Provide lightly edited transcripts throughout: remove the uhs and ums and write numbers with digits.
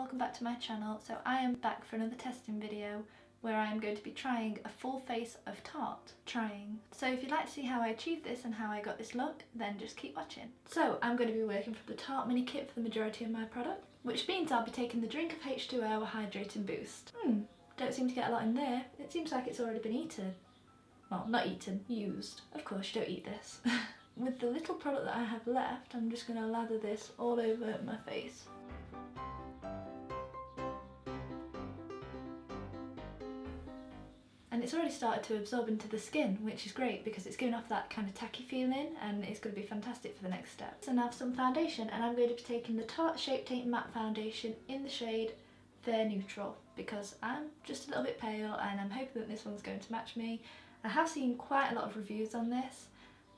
welcome back to my channel. So I am back for another testing video where I am going to be trying a full face of Tarte. So if you'd like to see how I achieved this and how I got this look, then just keep watching. So I'm going to be working from the Tarte mini kit for the majority of my product, which means I'll be taking the Drink of H2O Hydrating Boost. Don't seem to get a lot in there. It seems like it's already been eaten. Well, not eaten, used. Of course you don't eat this. With the little product that I have left, I'm just going to lather this all over my face. And it's already started to absorb into the skin, which is great because it's giving off that kind of tacky feeling and it's going to be fantastic for the next step. So now for some foundation, and I'm going to be taking the Tarte Shape Tape Matte Foundation in the shade Fair Neutral because I'm just a little bit pale and I'm hoping that this one's going to match me. I have seen quite a lot of reviews on this.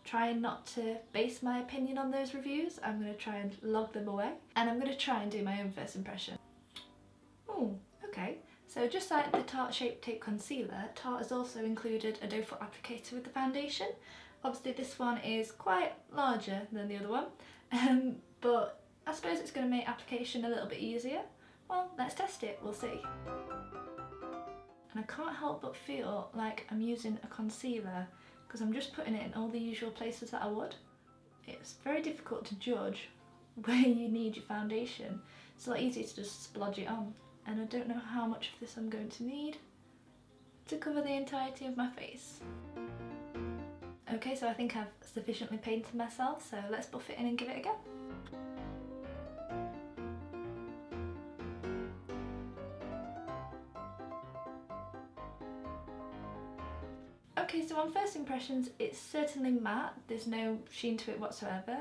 Trying not to base my opinion on those reviews, I'm going to try and log them away and I'm going to try and do my own first impression. Oh, okay. So just like the Tarte Shape Tape Concealer, Tarte has also included a doe foot applicator with the foundation. Obviously this one is quite larger than the other one, but I suppose it's going to make application a little bit easier. Well, let's test it, we'll see. And I can't help but feel like I'm using a concealer because I'm just putting it in all the usual places that I would. It's very difficult to judge where you need your foundation. It's a lot easier to just splodge it on. And I don't know how much of this I'm going to need to cover the entirety of my face. Okay, so I think I've sufficiently painted myself, so let's buff it in and give it a go. Okay, so on first impressions, it's certainly matte, there's no sheen to it whatsoever.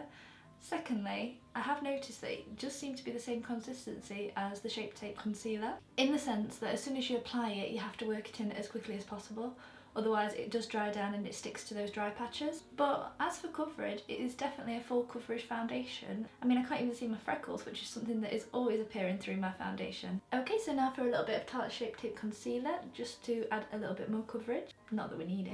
Secondly, I have noticed that it just seems to be the same consistency as the Shape Tape Concealer, in the sense that as soon as you apply it, you have to work it in as quickly as possible, otherwise it does dry down and it sticks to those dry patches. But as for coverage, it is definitely a full coverage foundation. I mean, I can't even see my freckles, which is something that is always appearing through my foundation. Okay, so now for a little bit of Tarte Shape Tape Concealer, just to add a little bit more coverage. Not that we need it.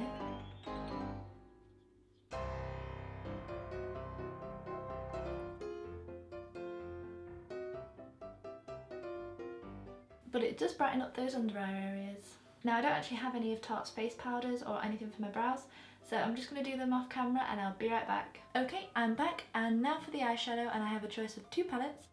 But it does brighten up those under eye areas. Now I don't actually have any of Tarte's face powders or anything for my brows, so I'm just going to do them off camera and I'll be right back. Okay, I'm back, and now for the eyeshadow, and I have a choice of two palettes.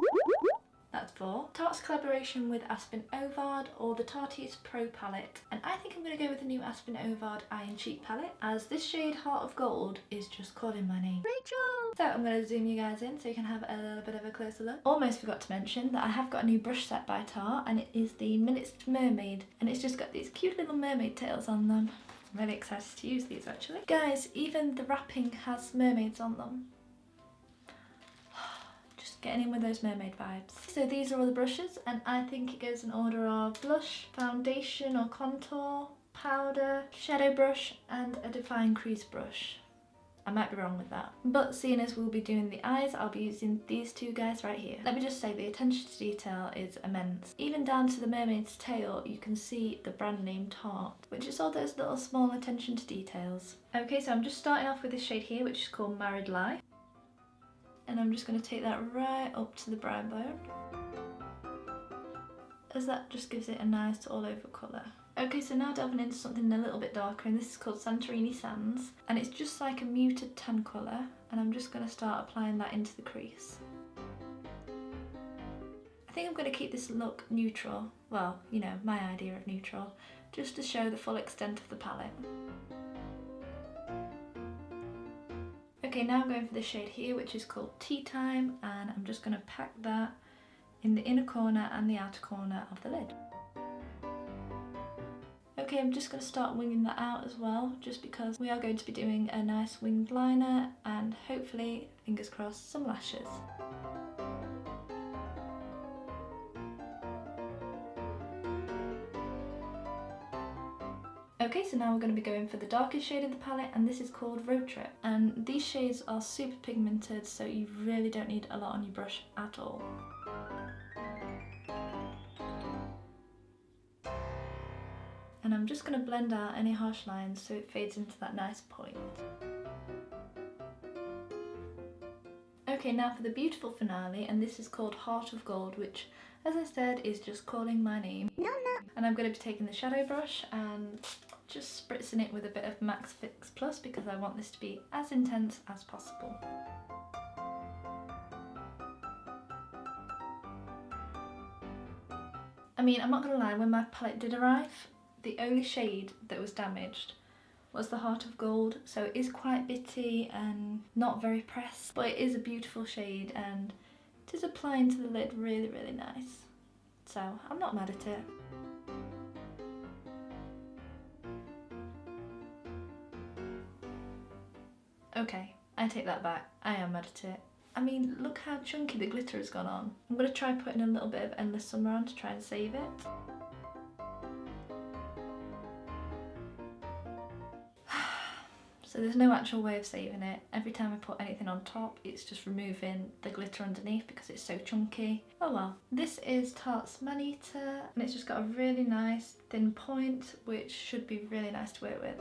That's for Tarte's collaboration with Aspen Ovard or the Tarte's Pro palette, and I think I'm going to go with the new Aspen Ovard Iron Cheek palette, as this shade Heart of Gold is just calling my name. Rachel! So I'm going to zoom you guys in so you can have a little bit of a closer look. Almost forgot to mention that I have got a new brush set by Tarte, and it is the Minutes Mermaid, and it's just got these cute little mermaid tails on them. I'm really excited to use these actually. Guys, even the wrapping has mermaids on them. Getting in with those mermaid vibes. So these are all the brushes, and I think it goes in order of blush, foundation or contour, powder, shadow brush and a define crease brush. I might be wrong with that. But seeing as we'll be doing the eyes, I'll be using these two guys right here. Let me just say the attention to detail is immense. Even down to the mermaid's tail, you can see the brand name Tarte, which is all those little small attention to details. Okay, so I'm just starting off with this shade here, which is called Married Life. And I'm just going to take that right up to the brow bone, as that just gives it a nice all over colour. Okay, so now delving into something a little bit darker, and this is called Santorini Sands, and it's just like a muted tan colour, and I'm just going to start applying that into the crease. I think I'm going to keep this look neutral, well, you know, my idea of neutral, just to show the full extent of the palette. Okay, now I'm going for this shade here, which is called Tea Time, and I'm just going to pack that in the inner corner and the outer corner of the lid. Okay, I'm just going to start winging that out as well, just because we are going to be doing a nice winged liner and hopefully, fingers crossed, some lashes. Okay, so now we're going to be going for the darkest shade of the palette, and this is called Road Trip. And these shades are super pigmented, so you really don't need a lot on your brush at all. And I'm just going to blend out any harsh lines so it fades into that nice point. Okay, now for the beautiful finale, and this is called Heart of Gold, which as I said, is just calling my name. No, no. And I'm going to be taking the shadow brush and just spritzing it with a bit of Max Fix Plus because I want this to be as intense as possible. I mean, I'm not going to lie, when my palette did arrive, the only shade that was damaged was the Heart of Gold, so it is quite bitty and not very pressed, but it is a beautiful shade and it is applying to the lid really, really nice. So I'm not mad at it. Okay, I take that back. I am mad at it. I mean, look how chunky the glitter has gone on. I'm going to try putting a little bit of Endless Summer on to try and save it. So there's no actual way of saving it. Every time I put anything on top, it's just removing the glitter underneath because it's so chunky. Oh well. This is Tarte's Manita, and it's just got a really nice thin point, which should be really nice to work with.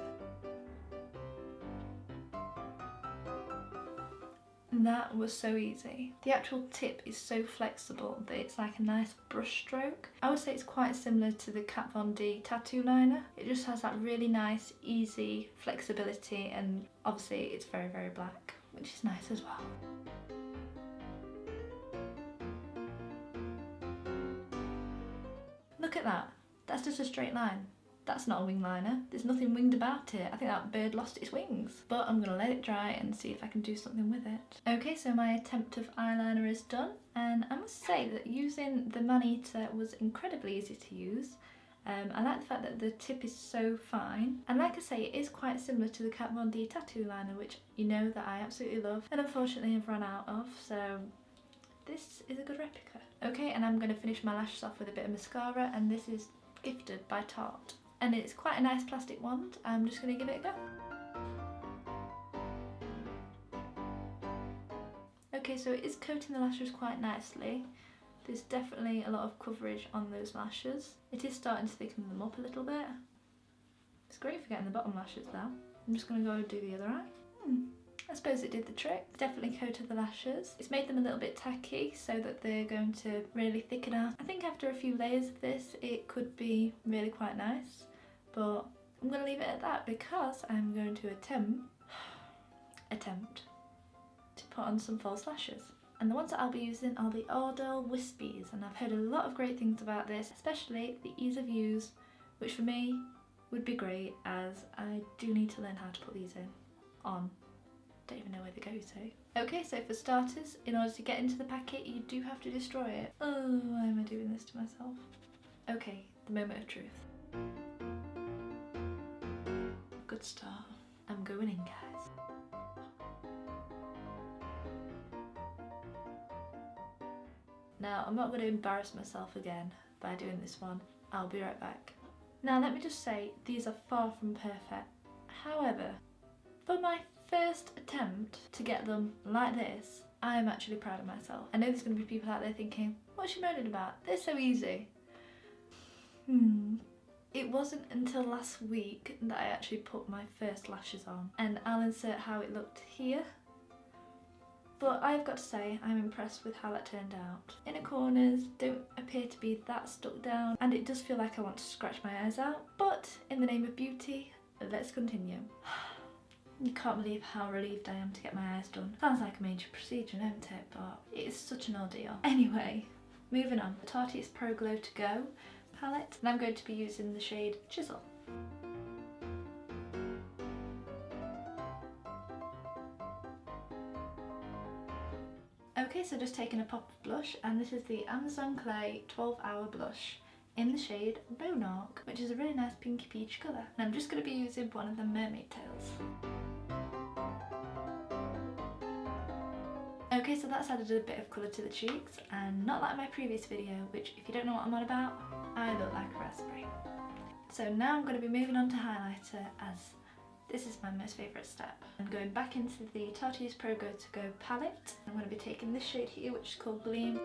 That was so easy. The actual tip is so flexible that it's like a nice brush stroke. I would say it's quite similar to the Kat Von D tattoo liner. It just has that really nice, easy flexibility, and obviously it's very, very black, which is nice as well. Look at that. That's just a straight line. That's not a wing liner. There's nothing winged about it. I think that bird lost its wings. But I'm gonna let it dry and see if I can do something with it. Okay, so my attempt of eyeliner is done. And I must say that using the Manita was incredibly easy to use. I like the fact that the tip is so fine. And like I say, it is quite similar to the Kat Von D tattoo liner, which you know that I absolutely love. And unfortunately I've run out of, so this is a good replica. Okay, and I'm gonna finish my lashes off with a bit of mascara, and this is Gifted by Tarte. And it's quite a nice plastic wand. I'm just going to give it a go. Okay, so it is coating the lashes quite nicely. There's definitely a lot of coverage on those lashes. It is starting to thicken them up a little bit. It's great for getting the bottom lashes though. I'm just going to go and do the other eye. I suppose it did the trick. It's definitely coated the lashes. It's made them a little bit tacky so that they're going to really thicken out. I think after a few layers of this, it could be really quite nice. But I'm going to leave it at that because I'm going to attempt to put on some false lashes. And the ones that I'll be using are the Ardell Wispies, and I've heard a lot of great things about this, especially the ease of use, which for me would be great as I do need to learn how to put these on. Don't even know where they go to. Okay, so for starters, in order to get into the packet, you do have to destroy it. Oh, why am I doing this to myself? Okay, the moment of truth. Good start. I'm going in, guys. Now, I'm not going to embarrass myself again by doing this one. I'll be right back. Now, let me just say, these are far from perfect. However, for my first attempt to get them like this, I am actually proud of myself. I know there's going to be people out there thinking, what's she moaning about? They're so easy. It wasn't until last week that I actually put my first lashes on, and I'll insert how it looked here. But I've got to say, I'm impressed with how that turned out. Inner corners don't appear to be that stuck down, and it does feel like I want to scratch my eyes out, but in the name of beauty, let's continue. You can't believe how relieved I am to get my eyes done. Sounds like a major procedure, don't it? But it is such an ordeal. Anyway, moving on. The Tarte Pro Glow To Go palette, and I'm going to be using the shade Chisel. Okay, so just taking a pop of blush, and this is the Amazon Clay 12 Hour Blush in the shade Monarch, which is a really nice pinky peach colour. And I'm just going to be using one of the mermaid tails. Okay, so that's added a bit of colour to the cheeks, and not like my previous video, which if you don't know what I'm on about, I look like a raspberry. So now I'm going to be moving on to highlighter, as this is my most favourite step. I'm going back into the Tarte Pro Glow To Go palette. I'm going to be taking this shade here, which is called GLAM.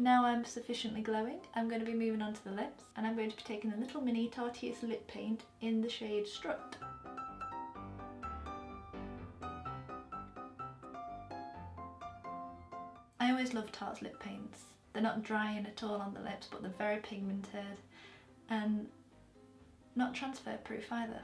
Now I'm sufficiently glowing, I'm going to be moving on to the lips, and I'm going to be taking the little mini Tarte lip paint in the shade Strut. I always love Tarte's lip paints. They're not drying at all on the lips, but they're very pigmented and not transfer proof either.